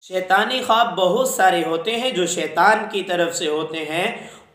शैतानी ख्वाब बहुत सारे होते हैं जो शैतान की तरफ से होते हैं।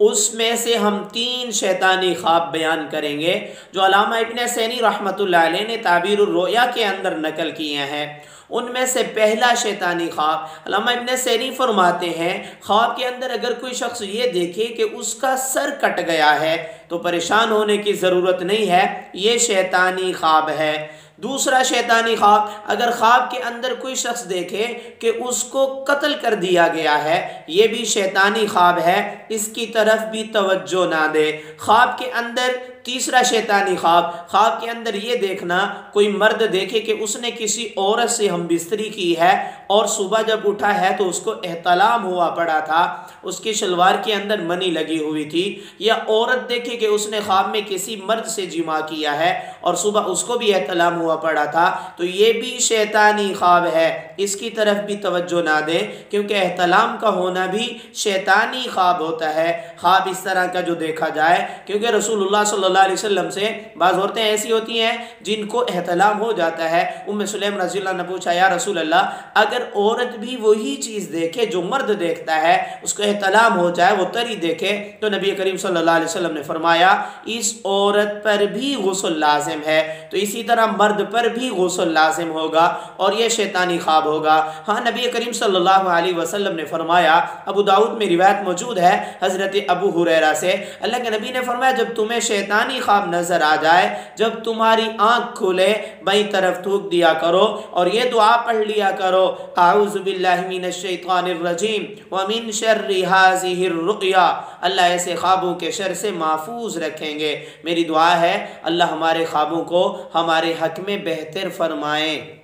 उसमें से हम 3 शैतानी ख्वाब बयान करेंगे जो अल्लामा इब्न सैनी रहमतुल्लाह अलैह ने ताबीरुर रोया के अंदर नकल किए हैं। उनमें से पहला शैतानी ख्वाब, अल्लामा इब्न सैनी फरमाते हैं, ख्वाब के अंदर अगर कोई शख्स ये देखे कि उसका सर कट गया है तो परेशान होने की ज़रूरत नहीं है, ये शैतानी ख्वाब है। दूसरा शैतानी ख्वाब, अगर ख्वाब के अंदर कोई शख्स देखे कि उसको कत्ल कर दिया गया है, ये भी शैतानी ख्वाब है, इसकी तरफ भी तवज्जो ना दे। ख्वाब के अंदर तीसरा शैतानी ख्वाब, ख्वाब के अंदर ये देखना, कोई मर्द देखे कि उसने किसी औरत से हमबिस्तरी की है और सुबह जब उठा है तो उसको एहतलाम हुआ पड़ा था, उसकी शलवार के अंदर मनी लगी हुई थी, या औरत देखे कि उसने ख्वाब में किसी मर्द से जिमा किया है और सुबह उसको भी एहतलाम हुआ पड़ा था, तो ये भी शैतानी ख्वाब है, इसकी तरफ भी तवज्जो ना दे, क्योंकि एहतलाम का होना भी शैतानी ख्वाब होता है। ख्वाब इस तरह का जो देखा जाए, क्योंकि रसूलुल्लाह सल्लल्लाहु अलैहि वसल्लम से बाज़ औरतें ऐसी होती हैं जिनको एहतलाम हो जाता है। उम्मे सुलैम रज़ी अल्लाह ने पूछा, या रसूल अल्लाह, अगर औरत भी वही चीज़ देखे जो मर्द देखता है, उसको एहतलाम हो जाए, वो तरी देखे, तो नबी करीम सल्लल्लाहु अलैहि वसल्लम ने फरमाया इस औरत पर भी गुस्ल लाजिम है, तो इसी तरह मर्द पर भी गुस्ल लाजिम होगा और यह शैतानी ख्वाब होगा। हाँ, नबी करीम सल्लल्लाहु अलैहि वसल्लम ने फरमाया, अबू दाऊद में रिवायत मौजूद है हज़रत अबू हुरैरा से, अल्लाह के नबी ने फरमाया, जब तुम्हें शैतानी ख्वाब नजर आ जाए, जब तुम्हारी आंख खुले, बाईं तरफ थूक दिया करो और ये दुआ पढ़ लिया करो, आऊज़ु बिल्लाहि मिनश शैतानिर रजीम व मिन शर्रि हाज़िहिर रुक़या। अल्लाह ऐसे ख्वाबों के शर से महफूज रखेंगे। मेरी दुआ है अल्लाह हमारे ख्वाबों को हमारे हक में बेहतर फरमाएं।